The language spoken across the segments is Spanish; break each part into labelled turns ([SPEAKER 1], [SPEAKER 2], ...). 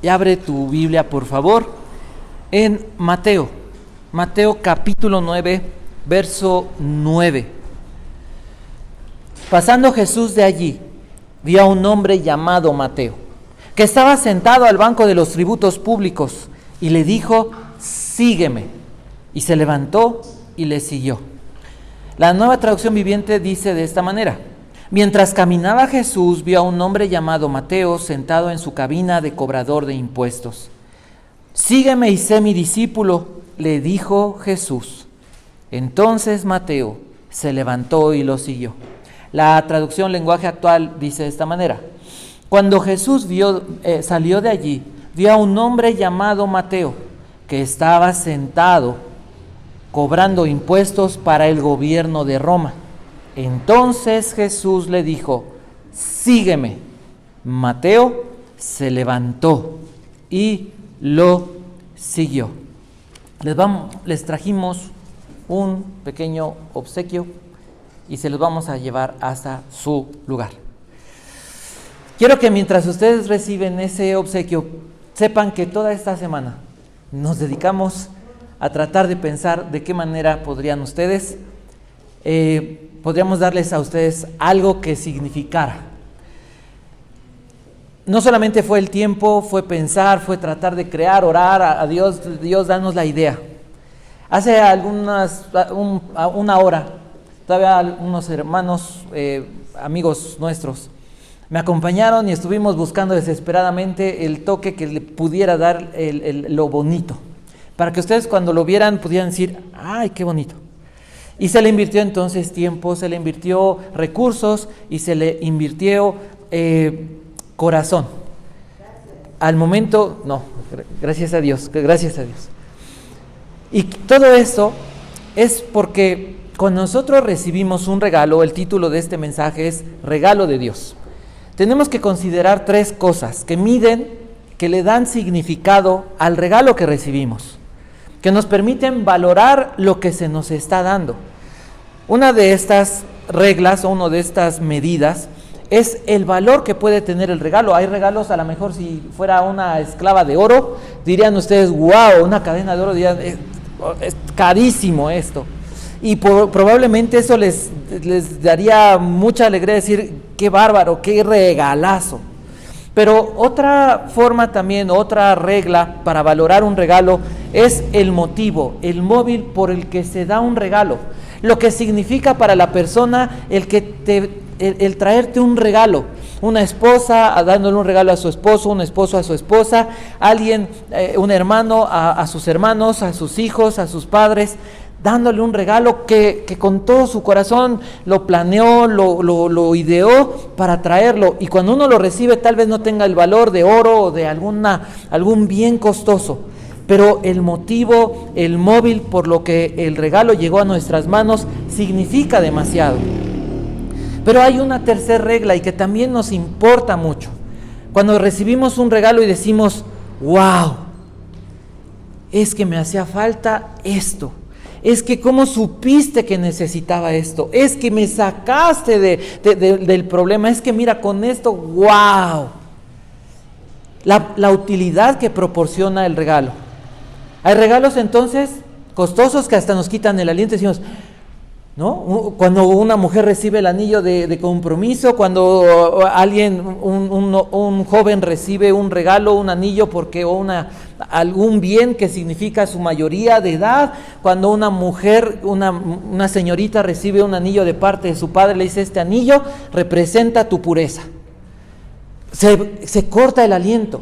[SPEAKER 1] Y abre tu Biblia, por favor, en Mateo capítulo 9, verso 9. Pasando Jesús de allí, vio a un hombre llamado Mateo, que estaba sentado al banco de los tributos públicos, y le dijo: sígueme. Y se levantó y le siguió. La Nueva Traducción Viviente dice de esta manera: mientras caminaba Jesús, vio a un hombre llamado Mateo sentado en su cabina de cobrador de impuestos. Sígueme y sé mi discípulo, le dijo Jesús. Entonces Mateo se levantó y lo siguió. La traducción lenguaje actual dice de esta manera: cuando Jesús salió de allí, vio a un hombre llamado Mateo, que estaba sentado cobrando impuestos para el gobierno de Roma. Entonces Jesús le dijo: sígueme. Mateo se levantó y lo siguió. Les trajimos un pequeño obsequio y se los vamos a llevar hasta su lugar. Quiero que mientras ustedes reciben ese obsequio, sepan que toda esta semana nos dedicamos a tratar de pensar de qué manera podríamos darles a ustedes algo que significara. No solamente fue el tiempo, fue pensar, fue tratar de crear, orar a Dios, danos la idea. Hace una hora, todavía unos hermanos, amigos nuestros, me acompañaron y estuvimos buscando desesperadamente el toque que le pudiera dar lo bonito, para que ustedes cuando lo vieran pudieran decir: ¡ay, qué bonito! Y se le invirtió entonces tiempo, se le invirtió recursos y se le invirtió corazón. Al momento, no, gracias a Dios. Y todo eso es porque cuando nosotros recibimos un regalo, el título de este mensaje es Regalo de Dios. Tenemos que considerar tres cosas que le dan significado al regalo que recibimos, que nos permiten valorar lo que se nos está dando. Una de estas reglas o una de estas medidas es el valor que puede tener el regalo. Hay regalos, a lo mejor si fuera una esclava de oro, dirían ustedes: wow, una cadena de oro, dirían: es carísimo esto. Y probablemente eso les daría mucha alegría decir: qué bárbaro, qué regalazo. Pero otra forma también, otra regla para valorar un regalo es el motivo, el móvil por el que se da un regalo. Lo que significa para la persona el traerte un regalo. Una esposa dándole un regalo a su esposo, un esposo a su esposa, alguien, un hermano a sus hermanos, a sus hijos, a sus padres, dándole un regalo que con todo su corazón lo planeó, lo ideó para traerlo. Y cuando uno lo recibe, tal vez no tenga el valor de oro o de algún bien costoso, pero el motivo, el móvil por lo que el regalo llegó a nuestras manos significa demasiado. Pero hay una tercera regla y que también nos importa mucho. Cuando recibimos un regalo y decimos: wow, es que me hacía falta esto. Es que cómo supiste que necesitaba esto, es que me sacaste del problema, es que mira, con esto, wow, la utilidad que proporciona el regalo. Hay regalos entonces costosos que hasta nos quitan el aliento y decimos, ¿no? Cuando una mujer recibe el anillo de compromiso, cuando un joven recibe un regalo, un anillo algún bien que significa su mayoría de edad, cuando una mujer, una señorita recibe un anillo de parte de su padre, le dice: este anillo representa tu pureza. Se corta el aliento.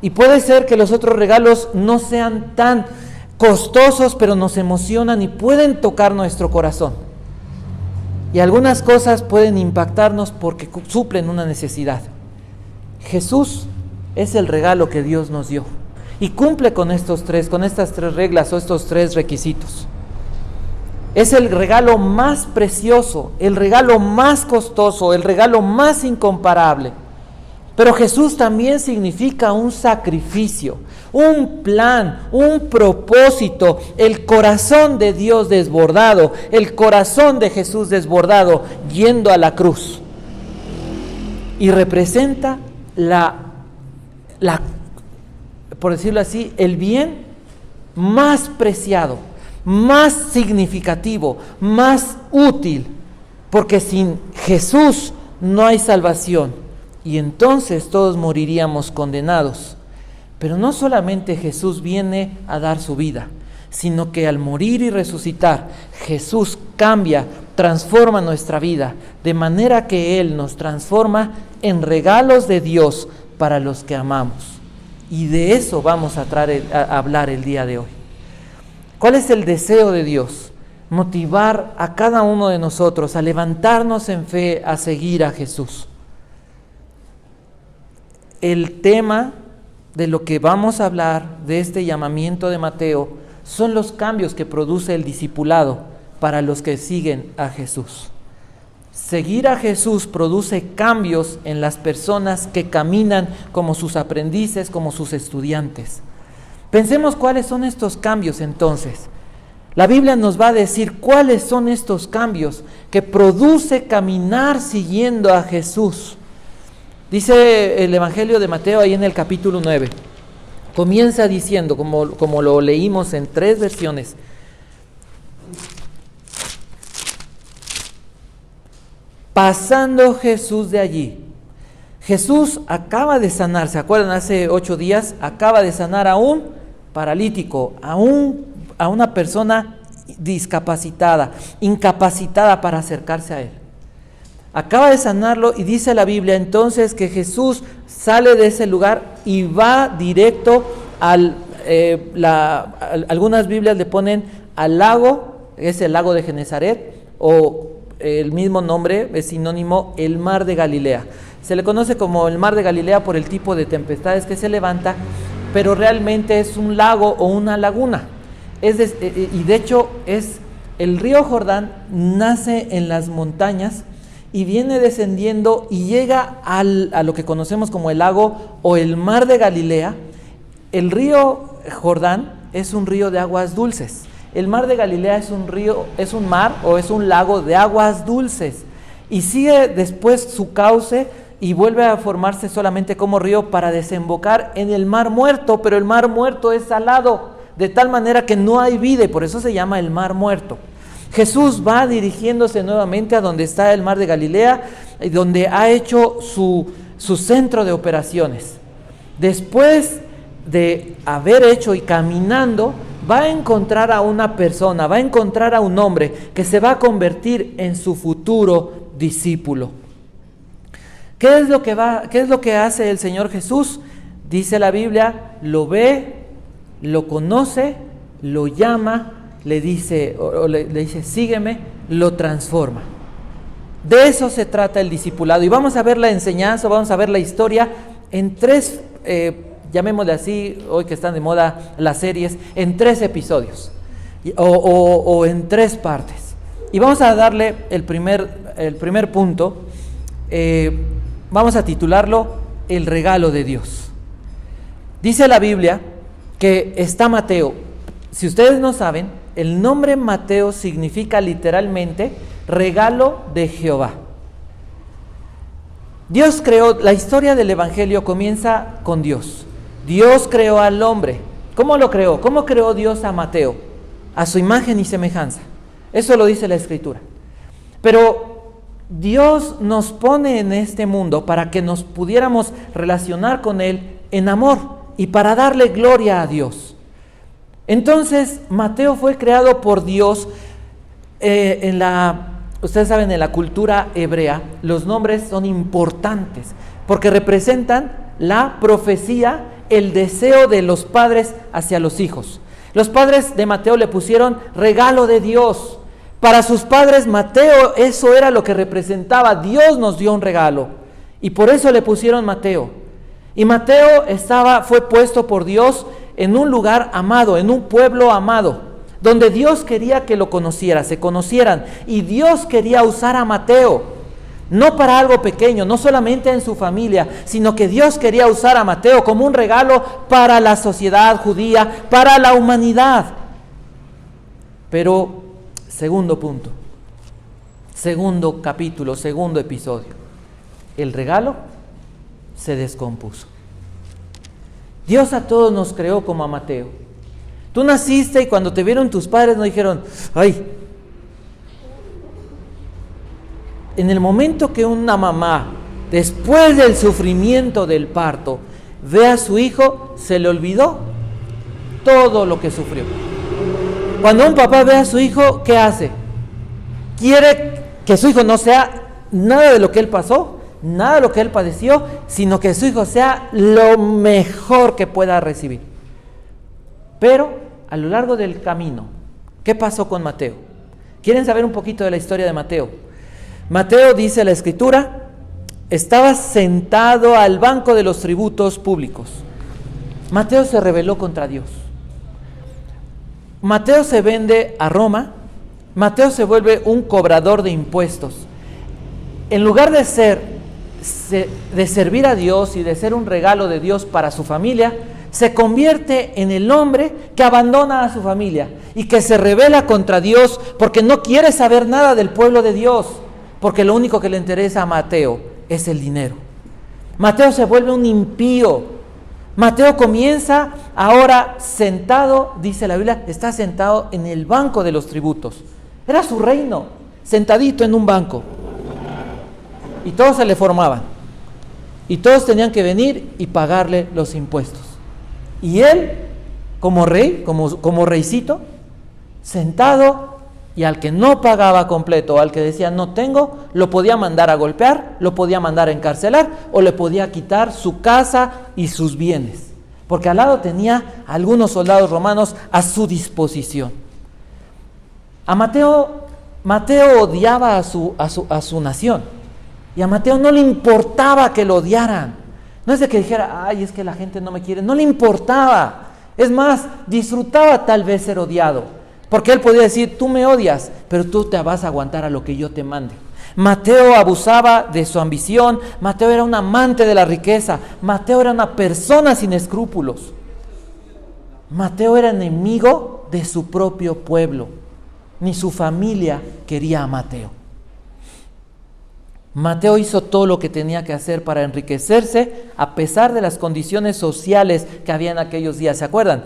[SPEAKER 1] Y puede ser que los otros regalos no sean tan costosos, pero nos emocionan y pueden tocar nuestro corazón. Y algunas cosas pueden impactarnos porque suplen una necesidad. Jesús es el regalo que Dios nos dio y cumple con estas tres reglas o estos tres requisitos. Es el regalo más precioso, el regalo más costoso, el regalo más incomparable. Pero Jesús también significa un sacrificio, un plan, un propósito, el corazón de Dios desbordado, el corazón de Jesús desbordado yendo a la cruz. Y representa la por decirlo así, el bien más preciado, más significativo, más útil, porque sin Jesús no hay salvación y entonces todos moriríamos condenados. Pero no solamente Jesús viene a dar su vida, sino que al morir y resucitar, Jesús cambia, transforma nuestra vida, de manera que Él nos transforma en regalos de Dios para los que amamos. Y de eso vamos a hablar el día de hoy. ¿Cuál es el deseo de Dios? Motivar a cada uno de nosotros a levantarnos en fe, a seguir a Jesús. El tema de lo que vamos a hablar de este llamamiento de Mateo son los cambios que produce el discipulado para los que siguen a Jesús. Seguir a Jesús produce cambios en las personas que caminan como sus aprendices, como sus estudiantes. Pensemos cuáles son estos cambios entonces. La Biblia nos va a decir cuáles son estos cambios que produce caminar siguiendo a Jesús. Dice el Evangelio de Mateo ahí en el capítulo 9. Comienza diciendo, como lo leímos en 3 versiones. Pasando Jesús de allí. Jesús acaba de sanar, ¿se acuerdan? Hace 8 días acaba de sanar a un paralítico, a una persona discapacitada, incapacitada para acercarse a él. Acaba de sanarlo y dice la Biblia entonces que Jesús sale de ese lugar y va directo algunas Biblias le ponen al lago, es el lago de Genezaret, o el mismo nombre es sinónimo, el mar de Galilea. Se le conoce como el mar de Galilea por el tipo de tempestades que se levanta, pero realmente es un lago o una laguna. Y de hecho es el río Jordán, nace en las montañas y viene descendiendo y llega a lo que conocemos como el lago o el mar de Galilea. El río Jordán es un río de aguas dulces. El mar de Galilea es un mar o es un lago de aguas dulces. Y sigue después su cauce y vuelve a formarse solamente como río para desembocar en el mar muerto, pero el mar muerto es salado, de tal manera que no hay vida y por eso se llama el mar muerto. Jesús va dirigiéndose nuevamente a donde está el mar de Galilea, donde ha hecho su centro de operaciones. Después de haber hecho y caminando, va a encontrar a una persona, va a encontrar a un hombre que se va a convertir en su futuro discípulo. ¿Qué es lo que hace el Señor Jesús? Dice la Biblia, lo ve, lo conoce, lo llama, le dice sígueme, lo transforma. De eso se trata el discipulado. Y vamos a ver la enseñanza, vamos a ver la historia en 3, llamémosle así, hoy que están de moda las series, en 3 episodios o en 3 partes. Y vamos a darle el primer punto, vamos a titularlo El regalo de Dios. Dice la Biblia que está Mateo. Si ustedes no saben, el nombre Mateo significa literalmente regalo de Jehová. Dios creó, la historia del Evangelio comienza con Dios. Dios creó al hombre. ¿Cómo lo creó? ¿Cómo creó Dios a Mateo? A su imagen y semejanza. Eso lo dice la Escritura. Pero Dios nos pone en este mundo para que nos pudiéramos relacionar con Él en amor y para darle gloria a Dios. Entonces, Mateo fue creado por Dios. Ustedes saben, en la cultura hebrea, los nombres son importantes porque representan la profecía, el deseo de los padres hacia los hijos. Los padres de Mateo le pusieron regalo de Dios. Para sus padres, Mateo, eso era lo que representaba. Dios nos dio un regalo y por eso le pusieron Mateo. Y Mateo fue puesto por Dios en un lugar amado, en un pueblo amado, donde Dios quería que lo se conocieran, y Dios quería usar a Mateo, no para algo pequeño, no solamente en su familia, sino que Dios quería usar a Mateo como un regalo para la sociedad judía, para la humanidad. Pero, segundo punto, segundo capítulo, segundo episodio, el regalo se descompuso. Dios a todos nos creó como a Mateo. Tú naciste y cuando te vieron tus padres no dijeron, ay. En el momento que una mamá, después del sufrimiento del parto, ve a su hijo, se le olvidó todo lo que sufrió. Cuando un papá ve a su hijo, ¿qué hace? Quiere que su hijo no sea nada de lo que él pasó, nada de lo que él padeció, sino que su hijo sea lo mejor que pueda recibir. Pero a lo largo del camino, ¿qué pasó con Mateo? ¿Quieren saber un poquito de la historia de Mateo? Mateo, dice la Escritura, estaba sentado al banco de los tributos públicos. Mateo se rebeló contra Dios. Mateo se vende a Roma. Mateo se vuelve un cobrador de impuestos. En lugar de servir a Dios y de ser un regalo de Dios para su familia, se convierte en el hombre que abandona a su familia y que se rebela contra Dios porque no quiere saber nada del pueblo de Dios, porque lo único que le interesa a Mateo es el dinero. Mateo se vuelve un impío. Mateo comienza ahora sentado, dice la Biblia, está sentado en el banco de los tributos. Era su reino, sentadito en un banco. Y todos se le formaban. Y todos tenían que venir y pagarle los impuestos. Y él, como rey, como reycito, sentado, y al que no pagaba completo, al que decía no tengo, lo podía mandar a golpear, lo podía mandar a encarcelar, o le podía quitar su casa y sus bienes. Porque al lado tenía algunos soldados romanos a su disposición. A Mateo odiaba a su nación. Y a Mateo no le importaba que lo odiaran. No es de que dijera, ay, es que la gente no me quiere. No le importaba. Es más, disfrutaba tal vez ser odiado. Porque él podía decir, tú me odias, pero tú te vas a aguantar a lo que yo te mande. Mateo abusaba de su ambición. Mateo era un amante de la riqueza. Mateo era una persona sin escrúpulos. Mateo era enemigo de su propio pueblo. Ni su familia quería a Mateo. Mateo hizo todo lo que tenía que hacer para enriquecerse a pesar de las condiciones sociales que había en aquellos días. ¿Se acuerdan?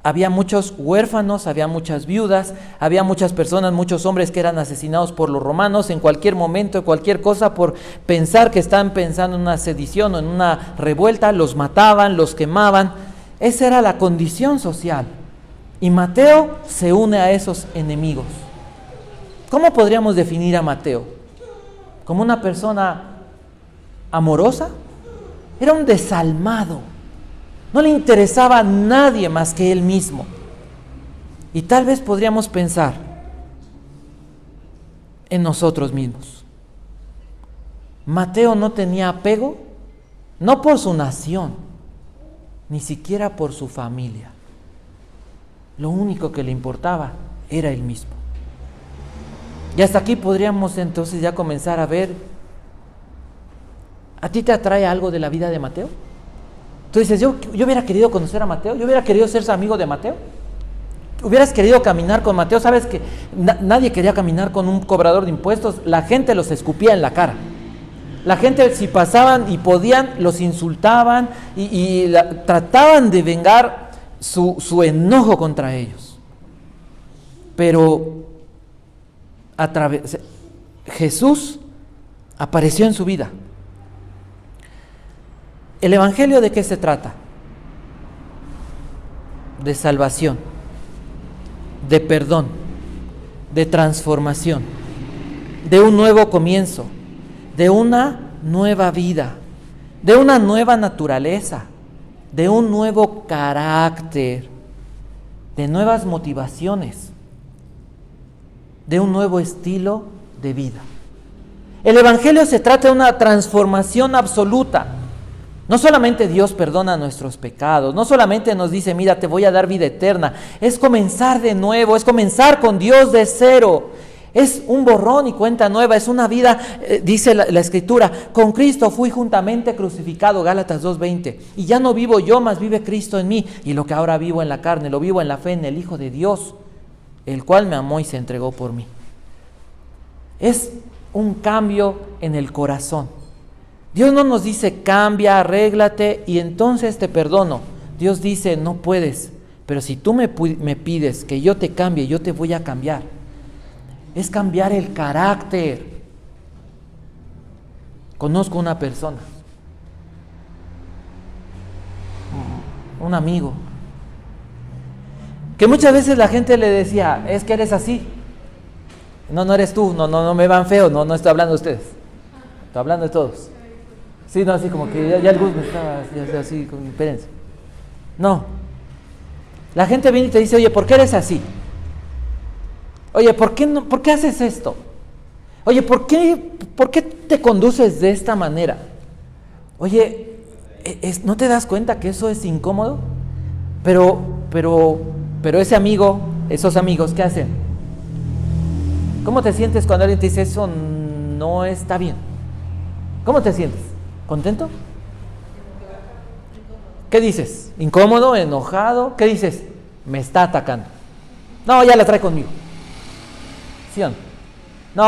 [SPEAKER 1] Había muchos huérfanos, había muchas viudas, había muchas personas, muchos hombres que eran asesinados por los romanos en cualquier momento, en cualquier cosa, por pensar que estaban pensando en una sedición o en una revuelta, los mataban, los quemaban. Esa era la condición social. Y Mateo se une a esos enemigos. ¿Cómo podríamos definir a Mateo? ¿Como una persona amorosa? Era un desalmado. No le interesaba a nadie más que él mismo. Y tal vez podríamos pensar en nosotros mismos. Mateo no tenía apego, no por su nación, ni siquiera por su familia. Lo único que le importaba era él mismo. Y hasta aquí podríamos entonces ya comenzar a ver, ¿a ti te atrae algo de la vida de Mateo? Tú dices, yo hubiera querido conocer a Mateo, yo hubiera querido ser su amigo de Mateo. ¿Hubieras querido caminar con Mateo? Sabes que nadie quería caminar con un cobrador de impuestos, la gente los escupía en la cara. La gente, si pasaban y podían, los insultaban y trataban de vengar su enojo contra ellos. Pero Jesús apareció en su vida. ¿El evangelio de qué se trata? De salvación, de perdón, de transformación, de un nuevo comienzo, de una nueva vida, de una nueva naturaleza, de un nuevo carácter, de nuevas motivaciones, de un nuevo estilo de vida. El evangelio se trata de una transformación absoluta. No solamente Dios perdona nuestros pecados, no solamente nos dice, mira, te voy a dar vida eterna, es comenzar de nuevo, es comenzar con Dios de cero, es un borrón y cuenta nueva, es una vida, dice la Escritura, con Cristo fui juntamente crucificado, Gálatas 2:20, y ya no vivo yo, mas vive Cristo en mí, y lo que ahora vivo en la carne, lo vivo en la fe en el Hijo de Dios, el cual me amó y se entregó por mí. Es un cambio en el corazón. Dios no nos dice cambia, arréglate y entonces te perdono. Dios dice no puedes, pero si tú me pides que yo te cambie, yo te voy a cambiar. Es cambiar el carácter. Conozco una persona, un amigo, que muchas veces la gente le decía, es que eres así. No, no eres tú, no me van feo, no estoy hablando de ustedes, estoy hablando de todos. Sí, no, así como que ya el Gus me estaba así, espérense. No, la gente viene y te dice, oye, ¿por qué eres así? Oye, ¿por qué haces esto? Oye, ¿por qué te conduces de esta manera? Oye, ¿no te das cuenta que eso es incómodo? Pero ese amigo, esos amigos, ¿qué hacen? ¿Cómo te sientes cuando alguien te dice eso no está bien? ¿Cómo te sientes? ¿Contento? ¿Qué dices? ¿Incómodo? ¿Enojado? ¿Qué dices? Me está atacando. No, ya la trae conmigo. ¿Sí o no? No.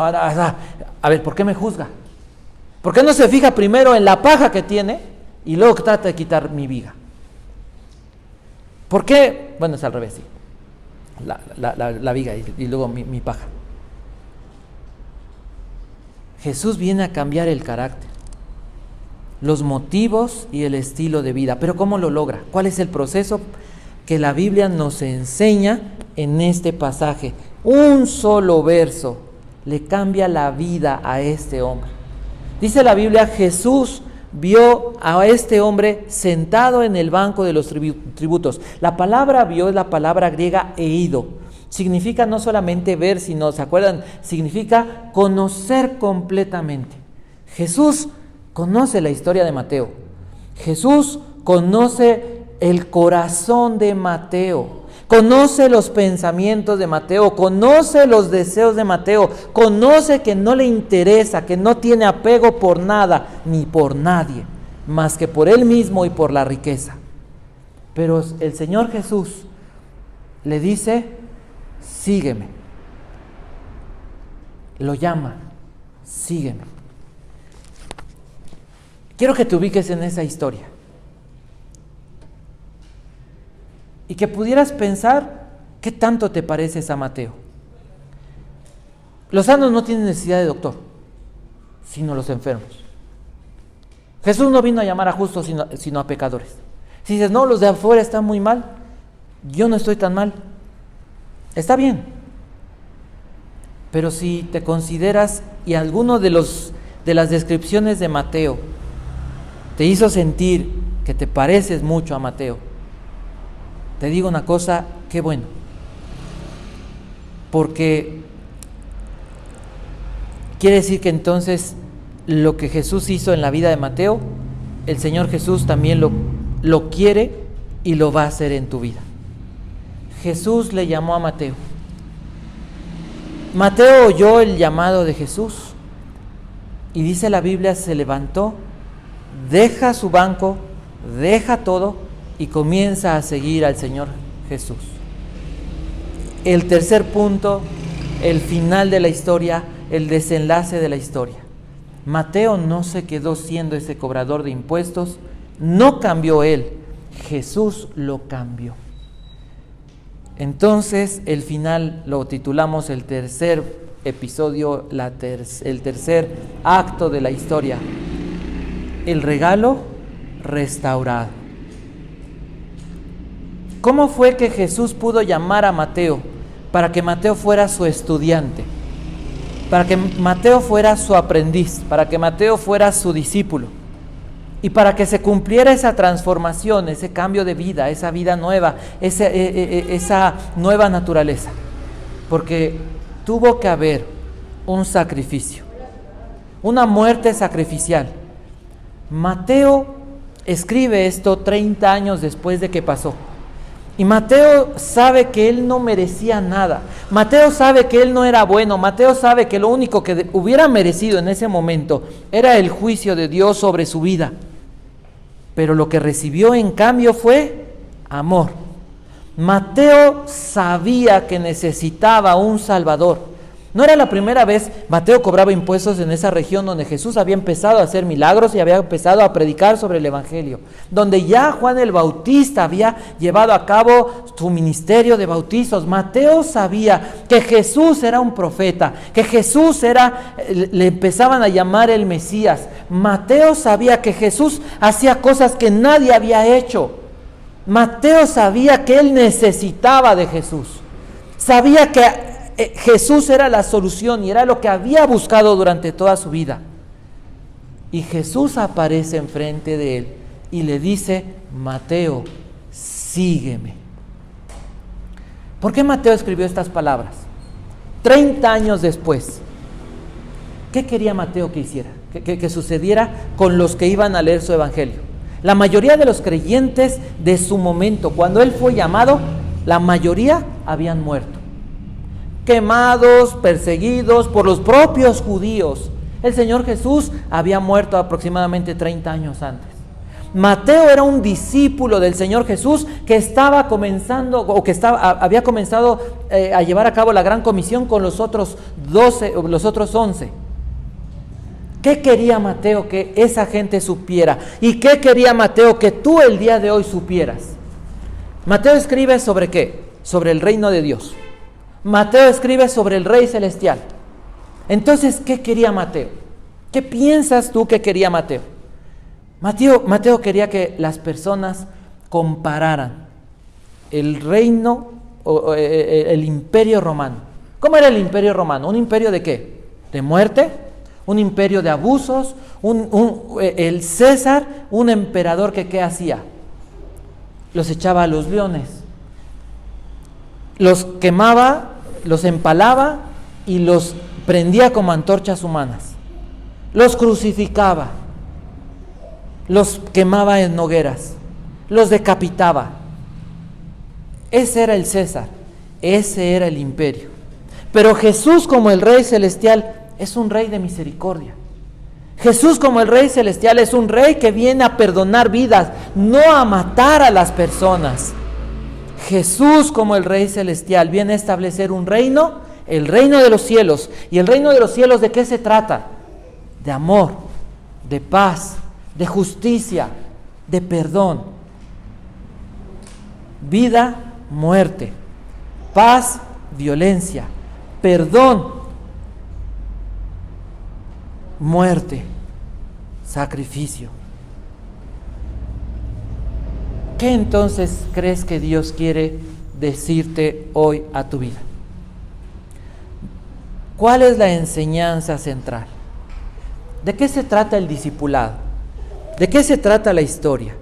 [SPEAKER 1] A ver, ¿por qué me juzga? ¿Por qué no se fija primero en la paja que tiene y luego trata de quitar mi viga? ¿Por qué? Bueno, es al revés, sí. La viga y luego mi paja. Jesús viene a cambiar el carácter, los motivos y el estilo de vida. Pero ¿cómo lo logra? ¿Cuál es el proceso que la Biblia nos enseña en este pasaje? Un solo verso le cambia la vida a este hombre. Dice la Biblia, Jesús vio a este hombre sentado en el banco de los tributos. La palabra vio es la palabra griega eido. Significa no solamente ver, sino, ¿se acuerdan? Significa conocer completamente. Jesús conoce la historia de Mateo. Jesús conoce el corazón de Mateo. Conoce los pensamientos de Mateo, conoce los deseos de Mateo, conoce que no le interesa, que no tiene apego por nada ni por nadie, más que por él mismo y por la riqueza. Pero el Señor Jesús le dice, sígueme. Lo llama, sígueme. Quiero que te ubiques en esa historia. Y que pudieras pensar, ¿qué tanto te pareces a Mateo? Los sanos no tienen necesidad de doctor, sino los enfermos. Jesús no vino a llamar a justos, sino a pecadores. Si dices, no, los de afuera están muy mal, yo no estoy tan mal. Está bien. Pero si te consideras, y alguno de las descripciones de Mateo te hizo sentir que te pareces mucho a Mateo, te digo una cosa, qué bueno, porque quiere decir que entonces lo que Jesús hizo en la vida de Mateo, el Señor Jesús también lo quiere y lo va a hacer en tu vida. Jesús le llamó a Mateo. Mateo oyó el llamado de Jesús y dice la Biblia, se levantó, deja su banco, deja todo y comienza a seguir al Señor Jesús. El tercer punto, el final de la historia, el desenlace de la historia. Mateo no se quedó siendo ese cobrador de impuestos, no cambió él, Jesús lo cambió. Entonces el final lo titulamos el tercer episodio, el tercer acto de la historia, el regalo restaurado. ¿Cómo fue que Jesús pudo llamar a Mateo para que Mateo fuera su estudiante, para que Mateo fuera su aprendiz, para que Mateo fuera su discípulo y para que se cumpliera esa transformación, ese cambio de vida, esa vida nueva, esa nueva naturaleza? Porque tuvo que haber un sacrificio, una muerte sacrificial. Mateo escribe esto 30 años después de que pasó. Y Mateo sabe que él no merecía nada. Mateo sabe que él no era bueno. Mateo sabe que lo único que hubiera merecido en ese momento era el juicio de Dios sobre su vida. Pero lo que recibió en cambio fue amor. Mateo sabía que necesitaba un Salvador. No era la primera vez. Mateo cobraba impuestos en esa región donde Jesús había empezado a hacer milagros y había empezado a predicar sobre el Evangelio, donde ya Juan el Bautista había llevado a cabo su ministerio de bautizos. Mateo sabía que Jesús era un profeta, que Jesús le empezaban a llamar el Mesías. Mateo sabía que Jesús hacía cosas que nadie había hecho. Mateo sabía que él necesitaba de Jesús. Sabía que Jesús era la solución y era lo que había buscado durante toda su vida. Y Jesús aparece enfrente de él y le dice: Mateo, sígueme. ¿Por qué Mateo escribió estas palabras? 30 años después. ¿Qué quería Mateo que hiciera? Que sucediera con los que iban a leer su evangelio. La mayoría de los creyentes de su momento, cuando él fue llamado, la mayoría habían muerto, quemados, perseguidos por los propios judíos. El Señor Jesús había muerto aproximadamente 30 años antes. Mateo era un discípulo del Señor Jesús que estaba comenzando, había comenzado a llevar a cabo la gran comisión con los otros 11. ¿Qué quería Mateo que esa gente supiera? ¿Y qué quería Mateo que tú el día de hoy supieras? Mateo escribe ¿sobre qué? Sobre el reino de Dios. Mateo escribe sobre el Rey Celestial. Entonces, ¿qué quería Mateo? ¿Qué piensas tú que quería Mateo? Mateo quería que las personas compararan el reino o el imperio romano. ¿Cómo era el imperio romano? ¿Un imperio de qué? ¿De muerte? ¿Un imperio de abusos? El César, un emperador que ¿qué hacía? Los echaba a los leones, los quemaba, los empalaba y los prendía como antorchas humanas, los crucificaba, los quemaba en hogueras, los decapitaba. Ese era el César, ese era el imperio. Pero Jesús, como el Rey Celestial, es un Rey de misericordia. Jesús, como el Rey Celestial, es un Rey que viene a perdonar vidas, no a matar a las personas. Jesús, como el Rey Celestial, viene a establecer un reino, el reino de los cielos. ¿Y el reino de los cielos de qué se trata? De amor, de paz, de justicia, de perdón. Vida, muerte. Paz, violencia. Perdón, muerte, sacrificio. ¿Qué entonces crees que Dios quiere decirte hoy a tu vida? ¿Cuál es la enseñanza central? ¿De qué se trata el discipulado? ¿De qué se trata la historia?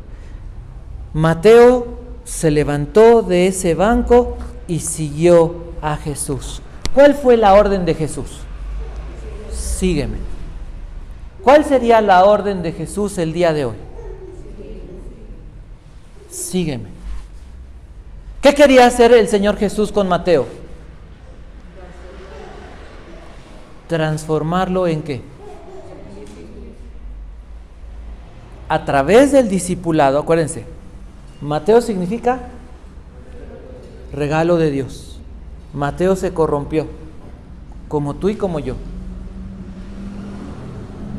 [SPEAKER 1] Mateo se levantó de ese banco y siguió a Jesús. ¿Cuál fue la orden de Jesús? Sígueme. ¿Cuál sería la orden de Jesús el día de hoy? Sígueme. ¿Qué quería hacer el Señor Jesús con Mateo? ¿Transformarlo en qué? A través del discipulado. Acuérdense, Mateo significa regalo de Dios. Mateo se corrompió, como tú y como yo.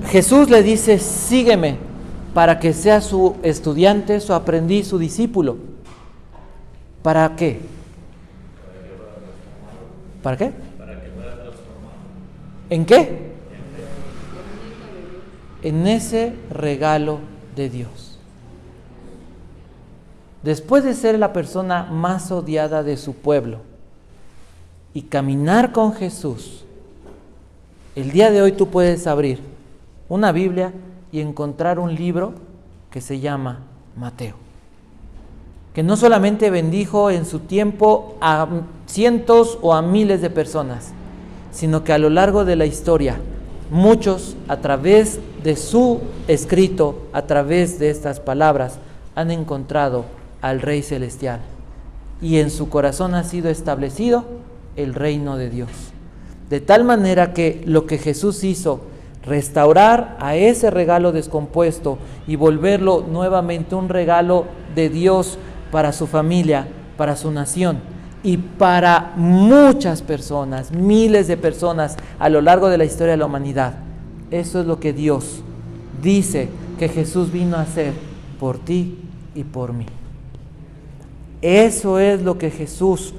[SPEAKER 1] Jesús le dice: sígueme, para que sea su estudiante, su aprendiz, su discípulo. ¿Para qué? ¿Para qué? ¿En qué? En ese regalo de Dios. Después de ser la persona más odiada de su pueblo y caminar con Jesús, el día de hoy tú puedes abrir una Biblia y encontrar un libro que se llama Mateo, que no solamente bendijo en su tiempo a cientos o a miles de personas, sino que a lo largo de la historia, muchos a través de su escrito, a través de estas palabras, han encontrado al Rey Celestial, y en su corazón ha sido establecido el reino de Dios. De tal manera que lo que Jesús hizo, restaurar a ese regalo descompuesto y volverlo nuevamente un regalo de Dios para su familia, para su nación, Y para muchas personas, miles de personas a lo largo de la historia de la humanidad, eso es lo que Dios dice que Jesús vino a hacer por ti y por mí. Eso es lo que Jesús,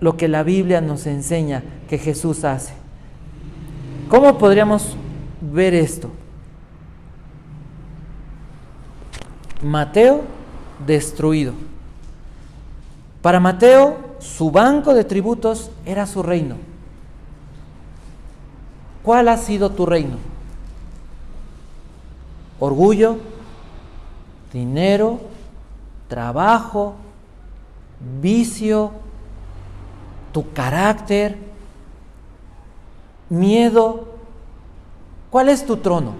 [SPEAKER 1] lo que la Biblia nos enseña que Jesús hace. ¿Cómo podríamos ver esto? Mateo destruido. Para Mateo, su banco de tributos era su reino. ¿Cuál ha sido tu reino? Orgullo, dinero, trabajo, vicio, tu carácter, miedo. ¿Cuál es tu trono?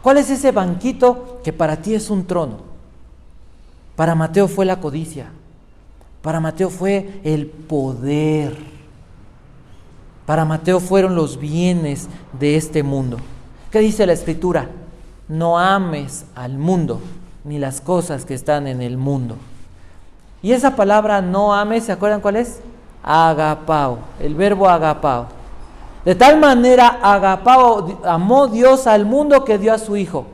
[SPEAKER 1] ¿Cuál es ese banquito que para ti es un trono? Para Mateo fue la codicia. Para Mateo fue el poder. Para Mateo fueron los bienes de este mundo. ¿Qué dice la Escritura? No ames al mundo, ni las cosas que están en el mundo. Y esa palabra no ames, ¿se acuerdan cuál es? Agapao, el verbo agapao. De tal manera agapao, amó Dios al mundo que dio a su Hijo.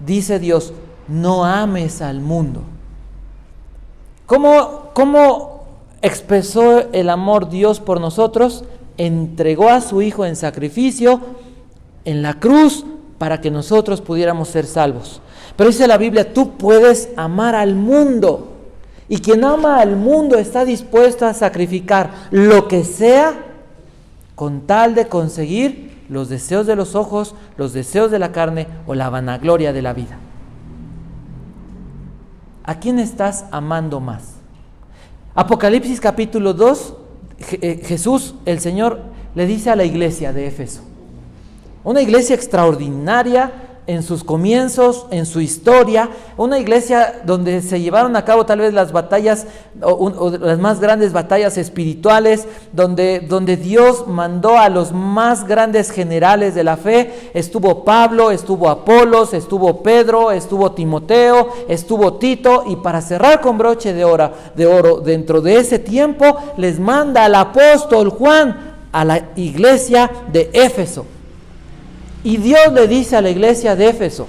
[SPEAKER 1] Dice Dios, no ames al mundo. ¿Cómo expresó el amor Dios por nosotros? Entregó a su Hijo en sacrificio en la cruz para que nosotros pudiéramos ser salvos. Pero dice la Biblia, tú puedes amar al mundo. Y quien ama al mundo está dispuesto a sacrificar lo que sea con tal de conseguir los deseos de los ojos, los deseos de la carne o la vanagloria de la vida. ¿A quién estás amando más? Apocalipsis capítulo 2, Jesús, el Señor, le dice a la iglesia de Éfeso, una iglesia extraordinaria en sus comienzos, en su historia, una iglesia donde se llevaron a cabo tal vez las batallas o las más grandes batallas espirituales, donde Dios mandó a los más grandes generales de la fe. Estuvo Pablo, estuvo Apolos, estuvo Pedro, estuvo Timoteo, estuvo Tito, y para cerrar con broche de oro, dentro de ese tiempo les manda al apóstol Juan a la iglesia de Éfeso. Y Dios le dice a la iglesia de Éfeso,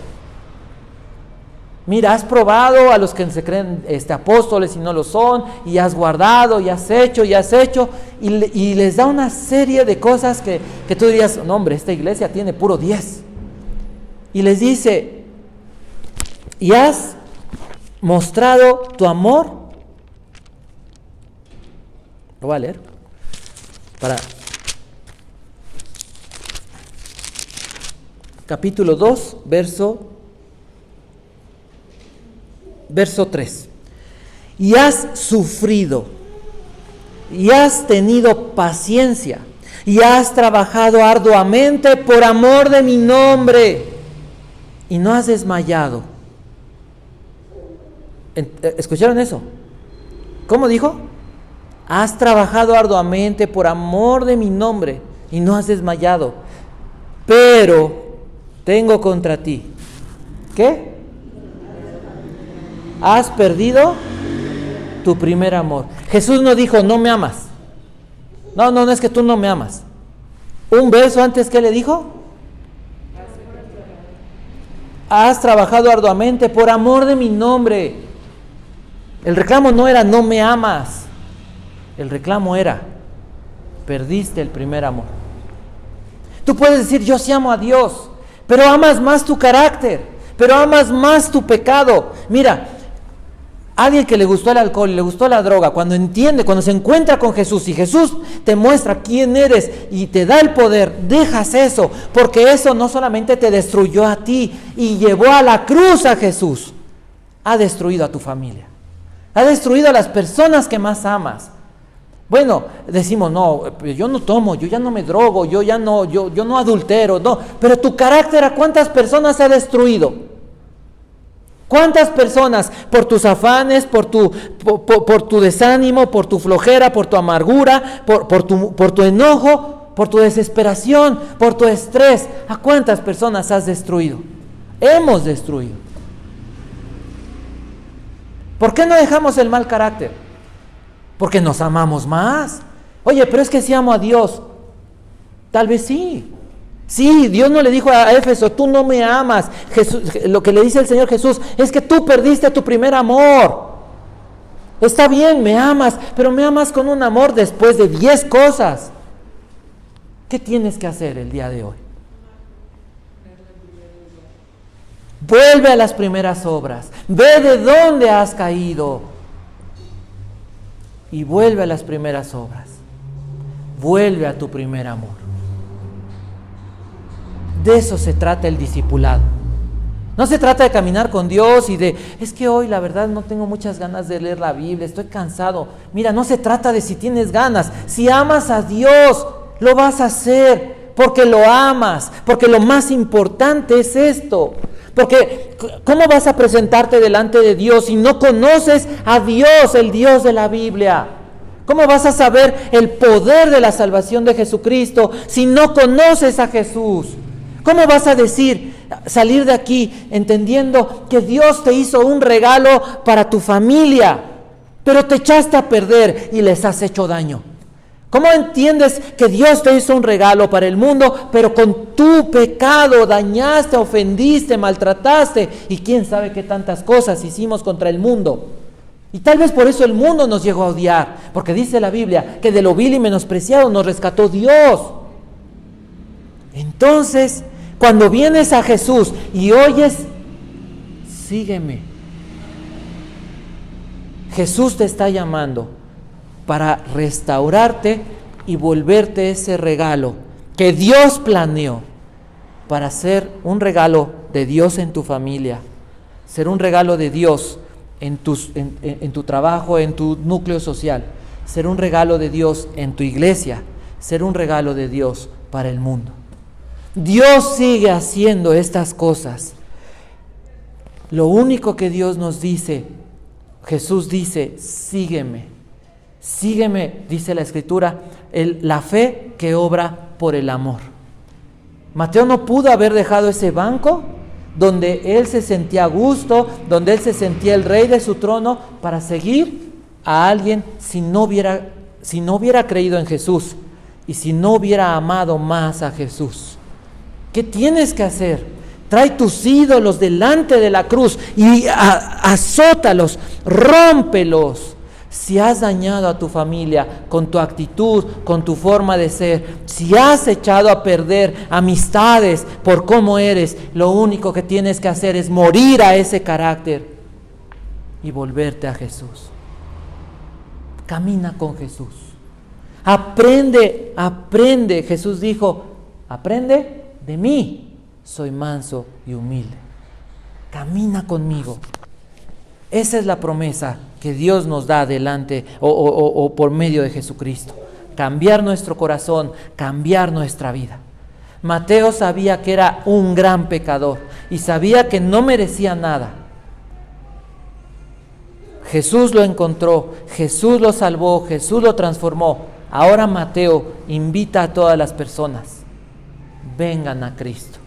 [SPEAKER 1] mira, has probado a los que se creen apóstoles y no lo son, y has guardado, y has hecho, y les da una serie de cosas que tú dirías, no hombre, esta iglesia tiene puro 10. Y les dice, y has mostrado tu amor. Lo voy a leer para capítulo 2, verso 3. Y has sufrido, y has tenido paciencia, y has trabajado arduamente por amor de mi nombre, y no has desmayado. ¿Escucharon eso? ¿Cómo dijo? Has trabajado arduamente por amor de mi nombre, y no has desmayado. Pero tengo contra ti, ¿qué? Has perdido tu primer amor. Jesús no dijo, no me amas. No es que tú no me amas. Un verso antes, ¿qué le dijo? Has trabajado arduamente por amor de mi nombre. El reclamo no era, no me amas. El reclamo era, perdiste el primer amor. Tú puedes decir, yo sí amo a Dios, pero amas más tu carácter, pero amas más tu pecado. Mira, alguien que le gustó el alcohol, le gustó la droga, cuando se encuentra con Jesús y Jesús te muestra quién eres y te da el poder, dejas eso, porque eso no solamente te destruyó a ti y llevó a la cruz a Jesús, ha destruido a tu familia, ha destruido a las personas que más amas. Bueno, decimos, no, yo no tomo, yo ya no me drogo, yo no adultero, no, pero tu carácter, ¿a cuántas personas ha destruido? ¿Cuántas personas por tus afanes, por tu desánimo, por tu flojera, por tu amargura, por tu enojo, por tu desesperación, por tu estrés, ¿a cuántas personas has destruido? Hemos destruido. ¿Por qué no dejamos el mal carácter? porque nos amamos más. Oye, pero es que si amo a Dios, tal vez sí. Sí, Dios no le dijo a Éfeso, tú no me amas. Jesús, lo que le dice el Señor Jesús es que tú perdiste tu primer amor. Está bien, me amas, pero me amas con un amor después de 10 cosas. ¿Qué tienes que hacer el día de hoy? Vuelve a las primeras obras. Ve de dónde has caído. Y vuelve a las primeras obras. Vuelve a tu primer amor. De eso se trata el discipulado. No se trata de caminar con Dios y de, es que hoy la verdad no tengo muchas ganas de leer la Biblia, estoy cansado. Mira, no se trata de si tienes ganas. Si amas a Dios, lo vas a hacer porque lo amas, porque lo más importante es esto. Porque ¿cómo vas a presentarte delante de Dios si no conoces a Dios, el Dios de la Biblia? ¿Cómo vas a saber el poder de la salvación de Jesucristo si no conoces a Jesús? ¿Cómo vas a salir de aquí entendiendo que Dios te hizo un regalo para tu familia, pero te echaste a perder y les has hecho daño? ¿Cómo entiendes que Dios te hizo un regalo para el mundo, pero con tu pecado dañaste, ofendiste, maltrataste y quién sabe qué tantas cosas hicimos contra el mundo? Y tal vez por eso el mundo nos llegó a odiar, porque dice la Biblia que de lo vil y menospreciado nos rescató Dios. Entonces, cuando vienes a Jesús y oyes, sígueme. Jesús te está llamando para restaurarte y volverte ese regalo que Dios planeó para ser un regalo de Dios en tu familia, ser un regalo de Dios en tu trabajo, en tu núcleo social, ser un regalo de Dios en tu iglesia, ser un regalo de Dios para el mundo. Dios sigue haciendo estas cosas. Lo único que Dios nos dice, Jesús dice, sígueme. Sígueme, dice la Escritura, la fe que obra por el amor. Mateo no pudo haber dejado ese banco donde él se sentía a gusto, donde él se sentía el rey de su trono, para seguir a alguien si no hubiera creído en Jesús y si no hubiera amado más a Jesús. ¿Qué tienes que hacer? Trae tus ídolos delante de la cruz y azótalos, rómpelos. Si has dañado a tu familia con tu actitud, con tu forma de ser, si has echado a perder amistades por cómo eres, lo único que tienes que hacer es morir a ese carácter y volverte a Jesús. Camina con Jesús. Aprende. Jesús dijo, aprende de mí, soy manso y humilde. Camina conmigo. Esa es la promesa que Dios nos da adelante o por medio de Jesucristo. Cambiar nuestro corazón, cambiar nuestra vida. Mateo sabía que era un gran pecador y sabía que no merecía nada. Jesús lo encontró, Jesús lo salvó, Jesús lo transformó. Ahora Mateo invita a todas las personas, vengan a Cristo,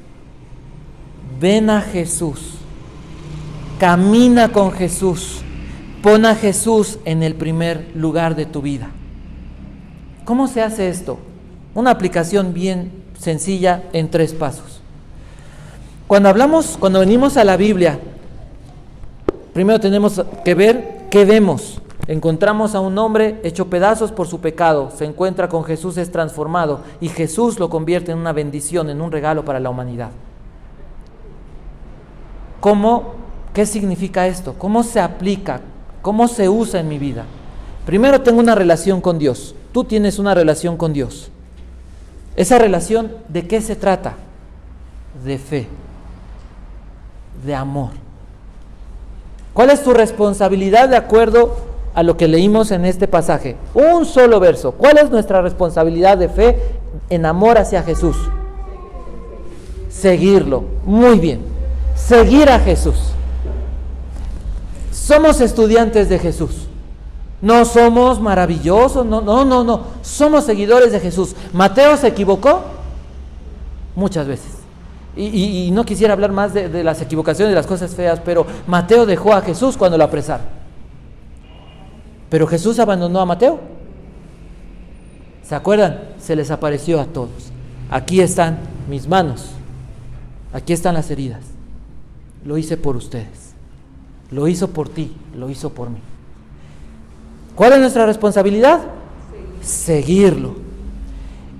[SPEAKER 1] ven a Jesús, camina con Jesús, pon a Jesús en el primer lugar de tu vida. ¿Cómo se hace esto? Una aplicación bien sencilla en 3 pasos. Cuando venimos a la Biblia, primero tenemos que ver qué vemos. Encontramos a un hombre hecho pedazos por su pecado, se encuentra con Jesús, es transformado y Jesús lo convierte en una bendición, en un regalo para la humanidad. ¿Qué significa esto? ¿Cómo se aplica? ¿Cómo se usa en mi vida? Primero tengo una relación con Dios. Tú tienes una relación con Dios. Esa relación, ¿de qué se trata? De fe, de amor. ¿Cuál es tu responsabilidad de acuerdo a lo que leímos en este pasaje? Un solo verso. ¿Cuál es nuestra responsabilidad de fe en amor hacia Jesús? Seguirlo. Muy bien. Seguir a Jesús. Somos estudiantes de Jesús. No somos maravillosos, no. Somos seguidores de Jesús. ¿Mateo se equivocó? Muchas veces. Y no quisiera hablar más de las equivocaciones, de las cosas feas, pero Mateo dejó a Jesús cuando lo apresaron. Pero Jesús abandonó a Mateo. ¿Se acuerdan? Se les apareció a todos. Aquí están mis manos. Aquí están las heridas. Lo hice por ustedes. Lo hizo por ti. Lo hizo por mí. ¿Cuál es nuestra responsabilidad? Seguirlo.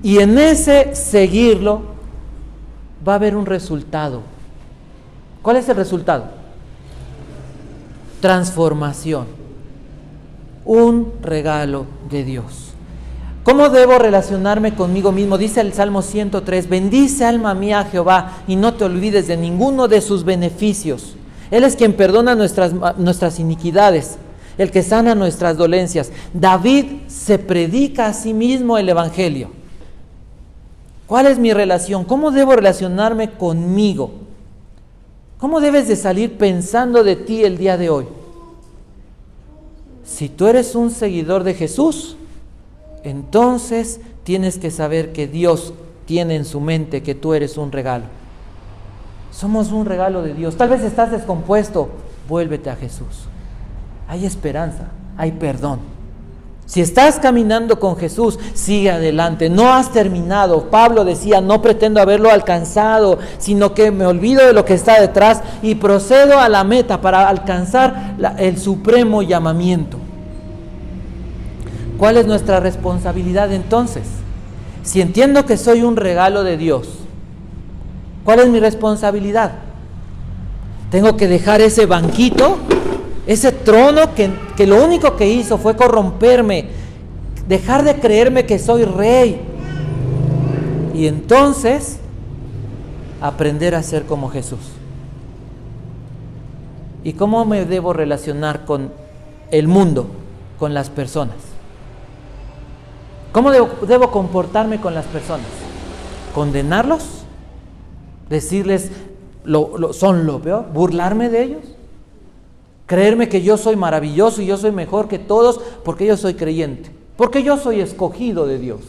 [SPEAKER 1] Y en ese seguirlo va a haber un resultado. ¿Cuál es el resultado? Transformación. Un regalo de Dios. ¿Cómo debo relacionarme conmigo mismo? Dice el Salmo 103, bendice alma mía a Jehová y no te olvides de ninguno de sus beneficios. Él es quien perdona nuestras iniquidades, el que sana nuestras dolencias. David se predica a sí mismo el Evangelio. ¿Cuál es mi relación? ¿Cómo debo relacionarme conmigo? ¿Cómo debes de salir pensando de ti el día de hoy? Si tú eres un seguidor de Jesús, entonces tienes que saber que Dios tiene en su mente que tú eres un regalo. Somos un regalo de Dios. Tal vez estás descompuesto, vuélvete a Jesús. Hay esperanza, hay perdón. Si estás caminando con Jesús, sigue adelante. No has terminado. Pablo decía, no pretendo haberlo alcanzado, sino que me olvido de lo que está detrás y procedo a la meta para alcanzar el supremo llamamiento. ¿Cuál es nuestra responsabilidad entonces? Si entiendo que soy un regalo de Dios, ¿cuál es mi responsabilidad? Tengo que dejar ese banquito, ese trono que lo único que hizo fue corromperme, dejar de creerme que soy rey, y entonces aprender a ser como Jesús. ¿Y cómo me debo relacionar con el mundo, con las personas? ¿Cómo debo comportarme con las personas? ¿Condenarlos? ¿Decirles son lo peor? ¿Burlarme de ellos? ¿Creerme que yo soy maravilloso y yo soy mejor que todos porque yo soy creyente? Porque yo soy escogido de Dios.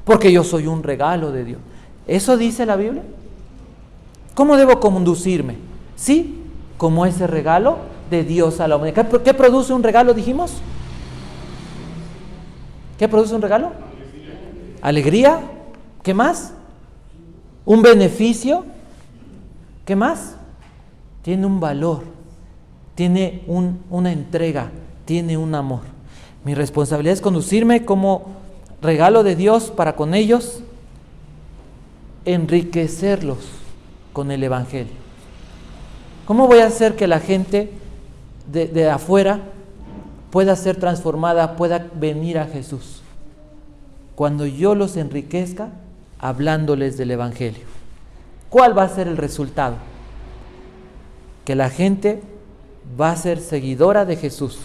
[SPEAKER 1] Porque yo soy un regalo de Dios. ¿Eso dice la Biblia? ¿Cómo debo conducirme? Sí, como ese regalo de Dios a la humanidad. ¿Qué produce un regalo, dijimos? ¿Qué produce un regalo? Alegría. ¿Qué más? Un beneficio. ¿Qué más? Tiene un valor, tiene una entrega, tiene un amor. Mi responsabilidad es conducirme como regalo de Dios para con ellos, enriquecerlos con el Evangelio. ¿Cómo voy a hacer que la gente de afuera pueda ser transformada, pueda venir a Jesús? Cuando yo los enriquezca hablándoles del Evangelio. ¿Cuál va a ser el resultado? Que la gente va a ser seguidora de Jesús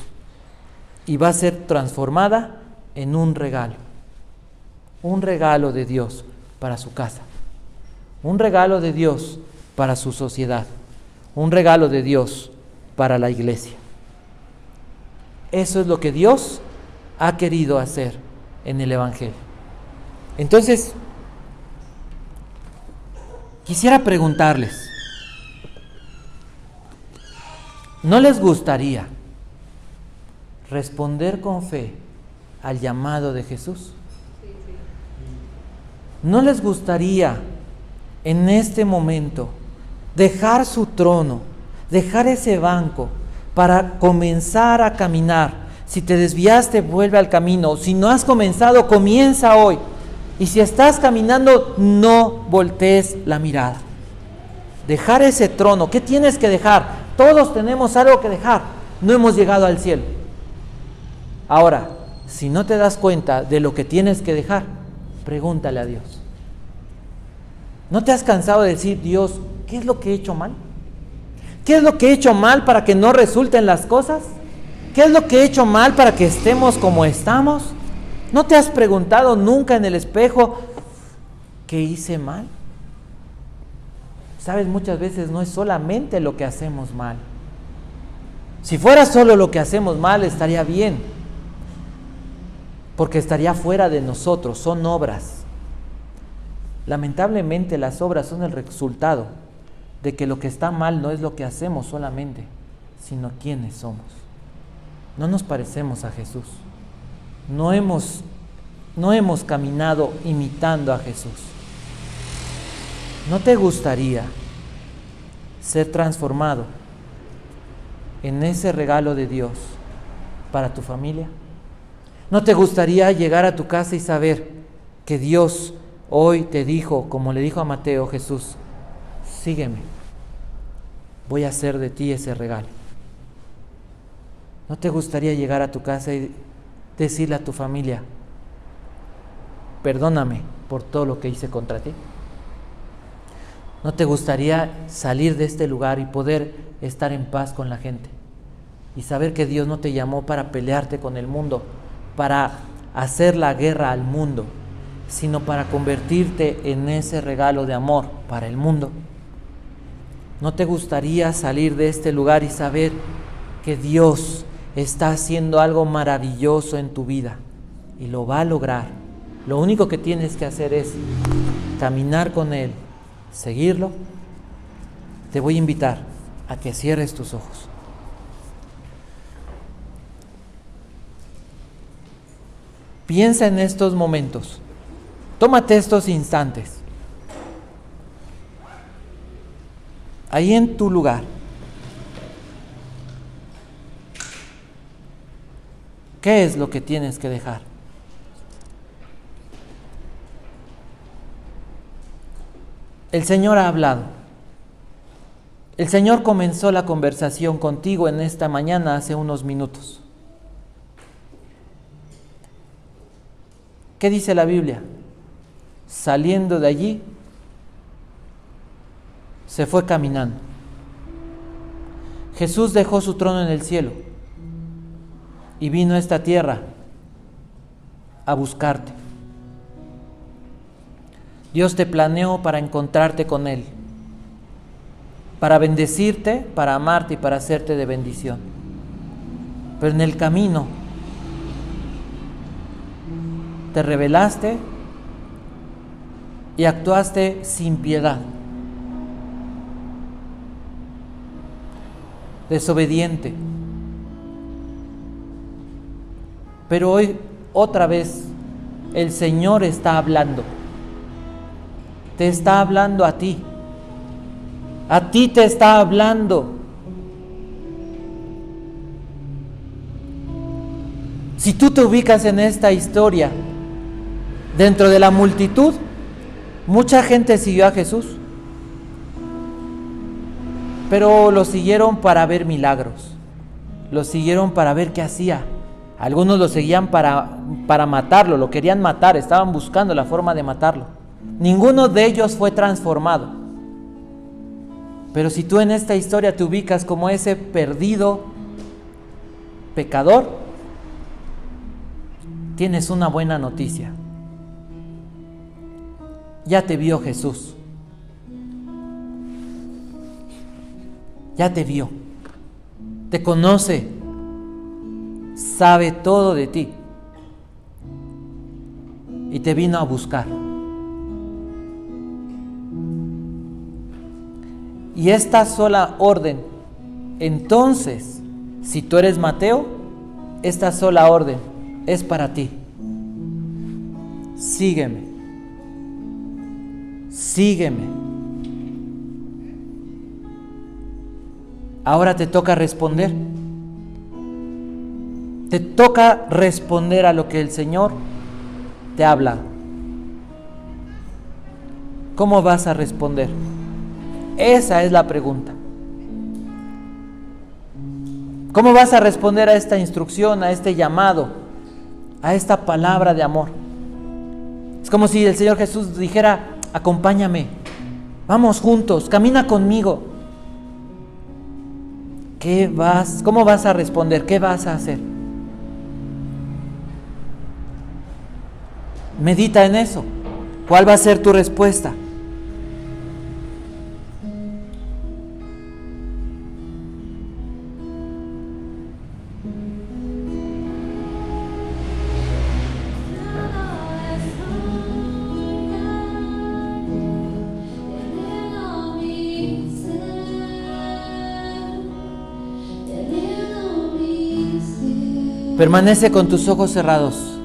[SPEAKER 1] y va a ser transformada en un regalo de Dios para su casa, un regalo de Dios para su sociedad, un regalo de Dios para la iglesia. Eso es lo que Dios ha querido hacer en el Evangelio. Entonces, quisiera preguntarles, ¿no les gustaría responder con fe al llamado de Jesús? ¿No les gustaría en este momento dejar su trono, dejar ese banco para comenzar a caminar? Si te desviaste, vuelve al camino. Si no has comenzado, comienza hoy. Y si estás caminando, no voltees la mirada. Dejar ese trono. ¿Qué tienes que dejar? Todos tenemos algo que dejar. No hemos llegado al cielo. Ahora, si no te das cuenta de lo que tienes que dejar, pregúntale a Dios. ¿No te has cansado de decir, Dios, ¿qué es lo que he hecho mal? ¿Qué es lo que he hecho mal para que no resulten las cosas? ¿Qué es lo que he hecho mal para que estemos como estamos? ¿No te has preguntado nunca en el espejo qué hice mal? Sabes, muchas veces no es solamente lo que hacemos mal. Si fuera solo lo que hacemos mal, estaría bien, porque estaría fuera de nosotros, son obras. Lamentablemente las obras son el resultado de que lo que está mal no es lo que hacemos solamente, sino quiénes somos. No nos parecemos a Jesús. no hemos caminado imitando a Jesús. ¿No te gustaría ser transformado en ese regalo de Dios para tu familia? ¿No te gustaría llegar a tu casa y saber que Dios hoy te dijo, como le dijo a Mateo Jesús, sígueme, voy a hacer de ti ese regalo? ¿No te gustaría llegar a tu casa y decirle a tu familia, perdóname por todo lo que hice contra ti? ¿No te gustaría salir de este lugar y poder estar en paz con la gente? Y saber que Dios no te llamó para pelearte con el mundo, para hacer la guerra al mundo, sino para convertirte en ese regalo de amor para el mundo. ¿No te gustaría salir de este lugar y saber que Dios está haciendo algo maravilloso en tu vida y lo va a lograr? Lo único que tienes que hacer es caminar con Él, seguirlo. Te voy a invitar a que cierres tus ojos. Piensa en estos momentos. Tómate estos instantes. Ahí en tu lugar. ¿Qué es lo que tienes que dejar? El Señor ha hablado. El Señor comenzó la conversación contigo en esta mañana hace unos minutos. ¿Qué dice la Biblia? Saliendo de allí, se fue caminando. Jesús dejó su trono en el cielo y vino a esta tierra a buscarte. Dios te planeó para encontrarte con Él, para bendecirte, para amarte y para hacerte de bendición. Pero en el camino te rebelaste y actuaste sin piedad, desobediente. Pero hoy otra vez el Señor está hablando. Te está hablando a ti. A ti te está hablando. Si tú te ubicas en esta historia, dentro de la multitud, mucha gente siguió a Jesús, pero lo siguieron para ver milagros, lo siguieron para ver qué hacía. Algunos lo seguían para matarlo, lo querían matar, estaban buscando la forma de matarlo. Ninguno de ellos fue transformado. Pero si tú en esta historia te ubicas como ese perdido pecador, tienes una buena noticia. Ya te vio Jesús. Ya te vio. Te conoce. Sabe todo de ti. Y te vino a buscar. Y esta sola orden, entonces, si tú eres Mateo, esta sola orden es para ti. Sígueme. Sígueme. Ahora te toca responder. Te toca responder a lo que el Señor te habla. ¿Cómo vas a responder? Esa es la pregunta. ¿Cómo vas a responder a esta instrucción, a este llamado, a esta palabra de amor? Es como si el Señor Jesús dijera: acompáñame, vamos juntos, camina conmigo. ¿Cómo vas a responder? ¿Qué vas a hacer? Medita en eso. ¿Cuál va a ser tu respuesta? Permanece con tus ojos cerrados.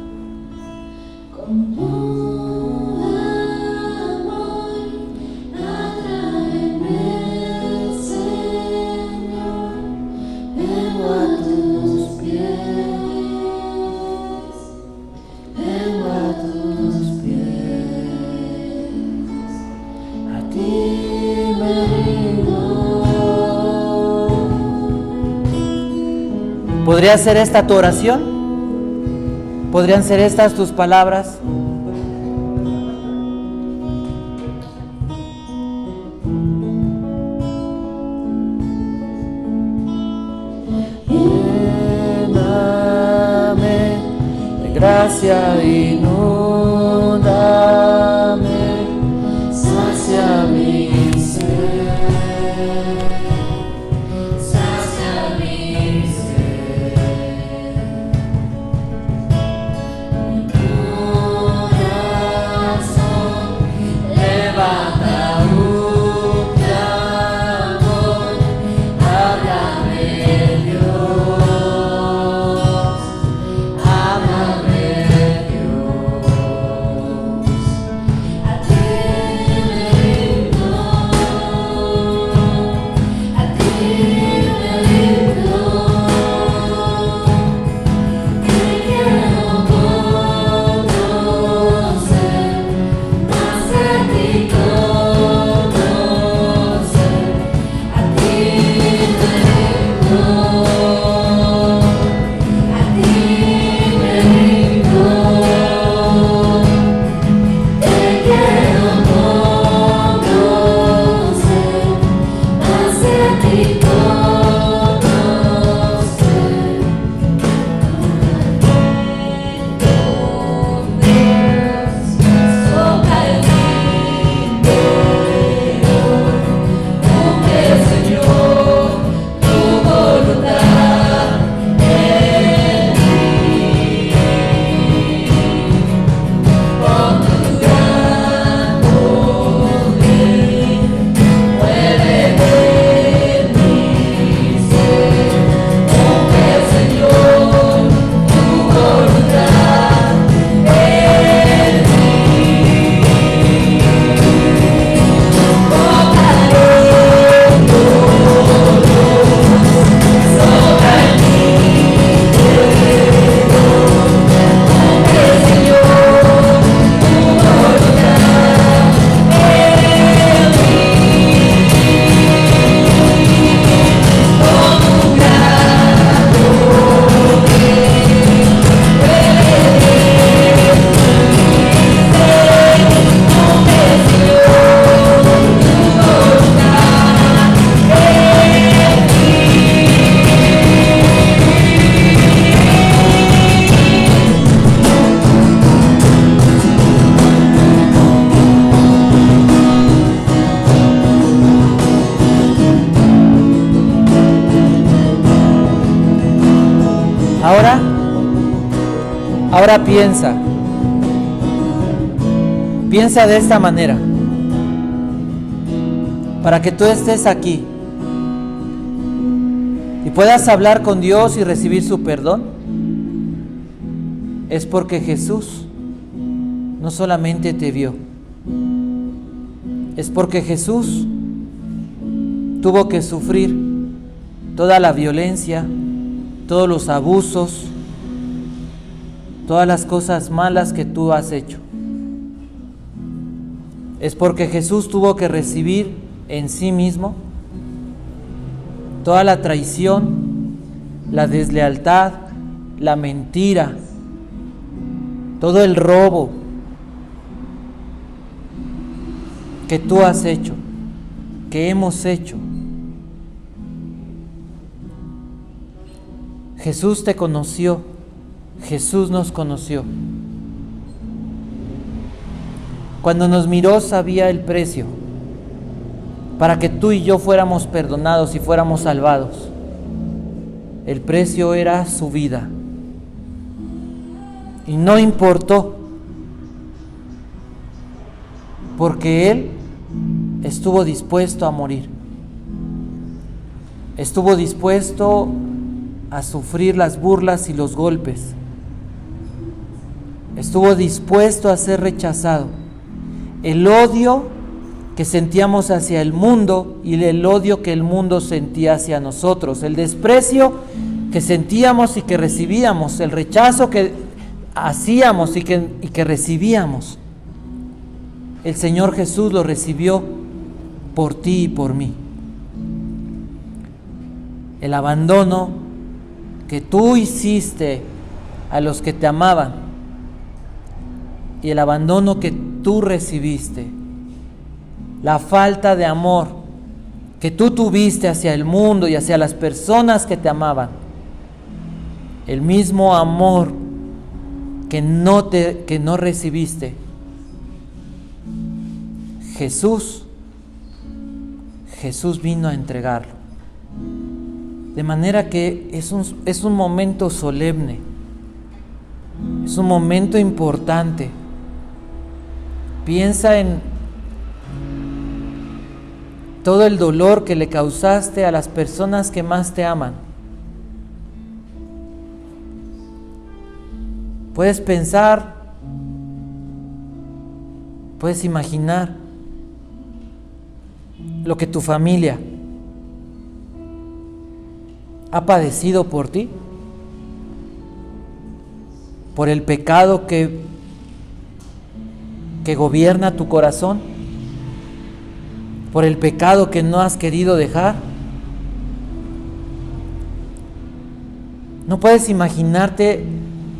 [SPEAKER 1] ¿Podría ser esta tu oración? ¿Podrían ser estas tus palabras? Lléname de gracia, inúndame, sacia mi ser. Ahora piensa de esta manera, para que tú estés aquí y puedas hablar con Dios y recibir su perdón. Es porque Jesús no solamente te vio, es porque Jesús tuvo que sufrir toda la violencia, todos los abusos, todas las cosas malas que tú has hecho. Es porque Jesús tuvo que recibir en sí mismo toda la traición, la deslealtad, la mentira, todo el robo que tú has hecho, que hemos hecho. Jesús te conoció. Jesús nos conoció. Cuando nos miró sabía el precio para que tú y yo fuéramos perdonados y fuéramos salvados. El precio era su vida. Y no importó, porque Él estuvo dispuesto a morir. Estuvo dispuesto a sufrir las burlas y los golpes. Estuvo dispuesto a ser rechazado. El odio que sentíamos hacia el mundo y el odio que el mundo sentía hacia nosotros, el desprecio que sentíamos y que recibíamos, el rechazo que hacíamos y que recibíamos, el Señor Jesús lo recibió por ti y por mí. El abandono, que tú hiciste a los que te amaban y el abandono que tú recibiste, la falta de amor que tú tuviste hacia el mundo y hacia las personas que te amaban, el mismo amor que no recibiste, Jesús vino a entregarlo. De manera que es un momento solemne, es un momento importante. Piensa en todo el dolor que le causaste a las personas que más te aman. Puedes pensar, puedes imaginar lo que tu familia ha padecido por ti, por el pecado que gobierna tu corazón, por el pecado que no has querido dejar. No puedes imaginarte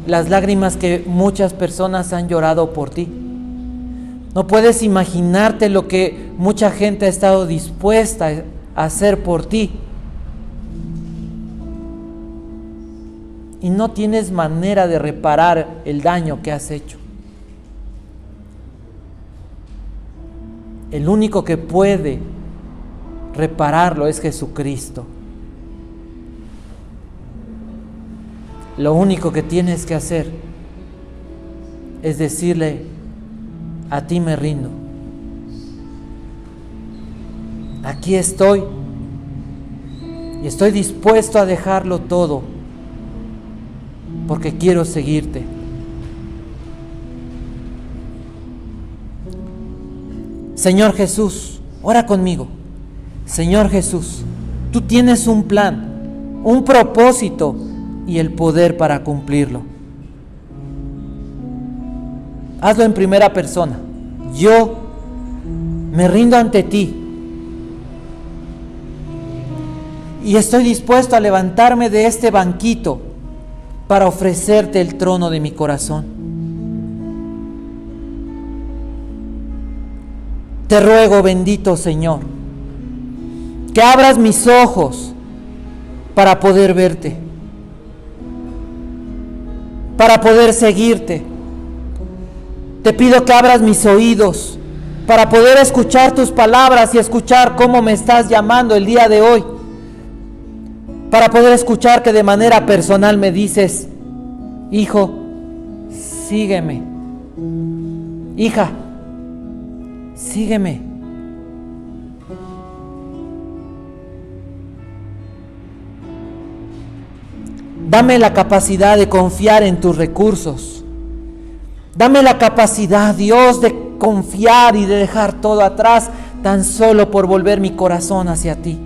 [SPEAKER 1] las lágrimas que muchas personas han llorado por ti. No puedes imaginarte lo que mucha gente ha estado dispuesta a hacer por ti. Y no tienes manera de reparar el daño que has hecho. El único que puede repararlo es Jesucristo. Lo único que tienes que hacer es decirle: a ti me rindo. Aquí estoy y estoy dispuesto a dejarlo todo porque quiero seguirte. Señor Jesús, ora conmigo. Señor Jesús, tú tienes un plan, un propósito y el poder para cumplirlo. Hazlo en primera persona. Yo me rindo ante ti y estoy dispuesto a levantarme de este banquito para ofrecerte el trono de mi corazón. Te ruego, bendito Señor, que abras mis ojos para poder verte, para poder seguirte. Te pido que abras mis oídos para poder escuchar tus palabras y escuchar cómo me estás llamando el día de hoy. Para poder escuchar que de manera personal me dices: hijo, sígueme. Hija, sígueme. Dame la capacidad de confiar en tus recursos. Dame la capacidad, Dios, de confiar y de dejar todo atrás tan solo por volver mi corazón hacia ti.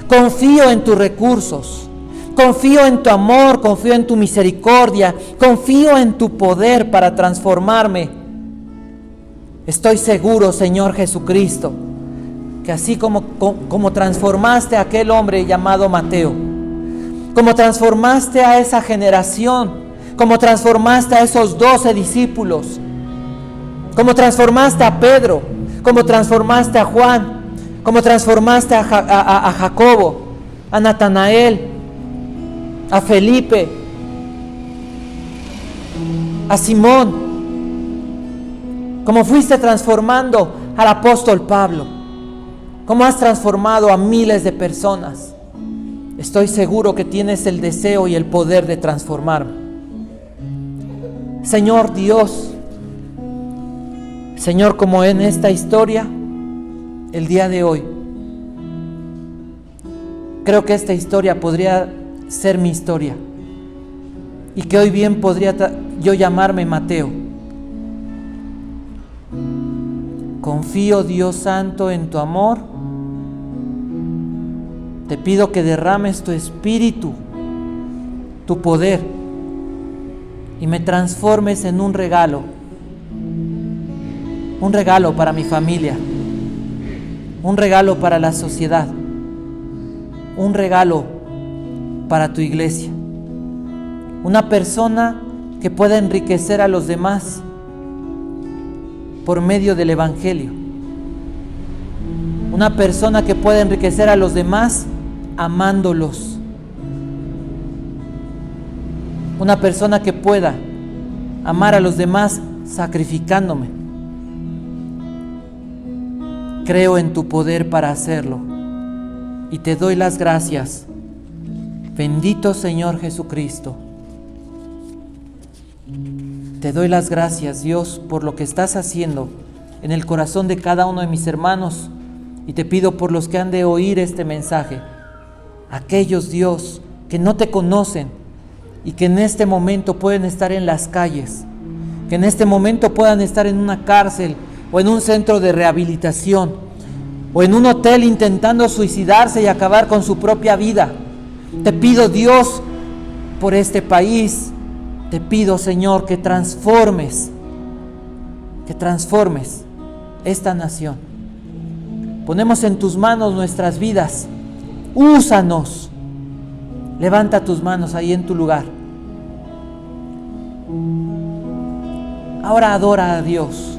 [SPEAKER 1] Confío en tus recursos, confío en tu amor, confío en tu misericordia, confío en tu poder para transformarme. Estoy seguro, Señor Jesucristo, que así como transformaste a aquel hombre llamado Mateo, como transformaste a esa generación, como transformaste a esos 12 discípulos, como transformaste a Pedro, como transformaste a Juan, como transformaste a Jacobo, a Natanael, a Felipe, a Simón, como fuiste transformando al apóstol Pablo, como has transformado a miles de personas. Estoy seguro que tienes el deseo y el poder de transformarme. Señor Dios, Señor, como en esta historia, el día de hoy, creo que esta historia podría ser mi historia y que hoy bien podría yo llamarme Mateo. Confío, Dios Santo, en tu amor. Te pido que derrames tu espíritu, tu poder, y me transformes en un regalo para mi familia, un regalo para la sociedad, un regalo para tu iglesia. Una persona que pueda enriquecer a los demás por medio del Evangelio. Una persona que pueda enriquecer a los demás amándolos. Una persona que pueda amar a los demás sacrificándome. Creo en tu poder para hacerlo y te doy las gracias. Bendito Señor Jesucristo. Te doy las gracias, Dios, por lo que estás haciendo en el corazón de cada uno de mis hermanos, y te pido por los que han de oír este mensaje, aquellos, Dios, que no te conocen y que en este momento pueden estar en las calles, que en este momento puedan estar en una cárcel o en un centro de rehabilitación o en un hotel intentando suicidarse y acabar con su propia vida. Te pido, Dios, por este país. Te pido, Señor, que transformes esta nación. Ponemos en tus manos nuestras vidas. Úsanos. Levanta tus manos ahí en tu lugar. Ahora adora a Dios.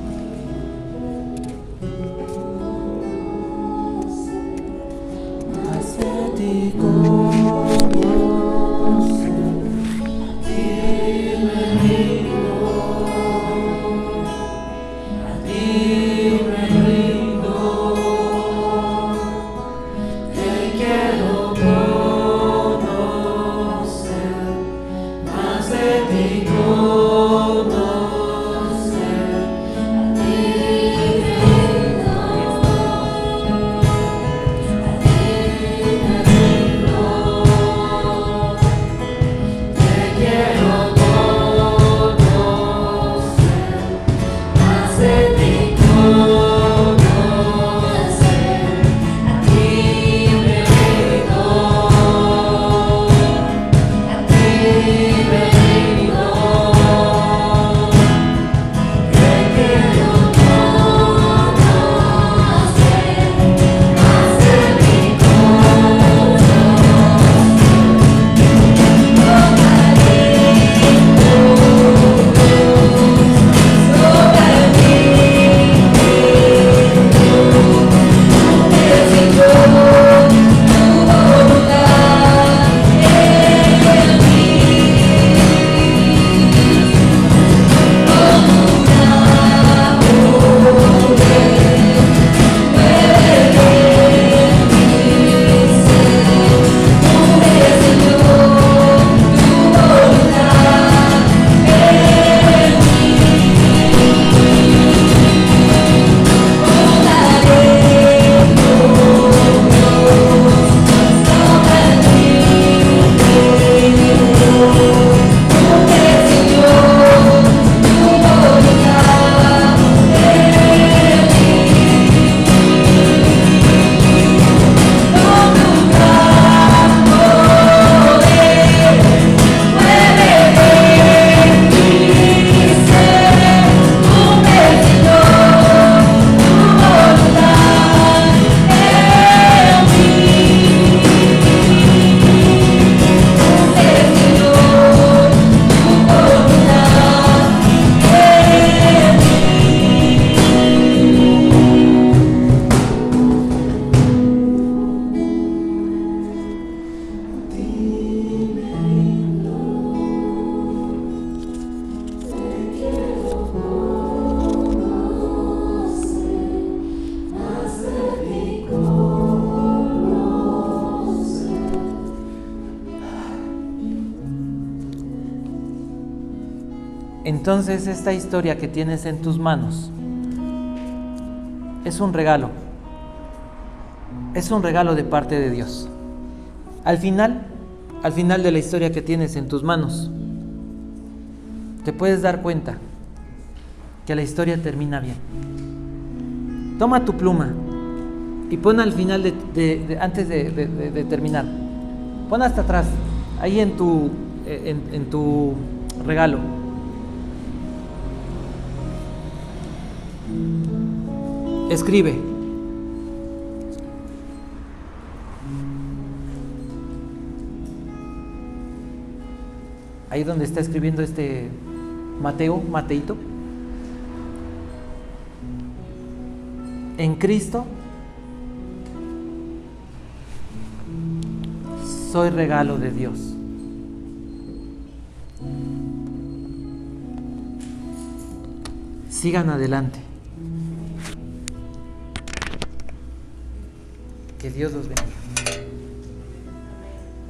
[SPEAKER 1] Entonces esta historia que tienes en tus manos es un regalo de parte de Dios. Al final de la historia que tienes en tus manos, te puedes dar cuenta que la historia termina bien. Toma tu pluma y pon al final antes de terminar, pon hasta atrás, ahí en tu regalo. Escribe: ahí donde está escribiendo Mateito. En Cristo soy regalo de Dios. Sigan adelante. Que Dios los bendiga.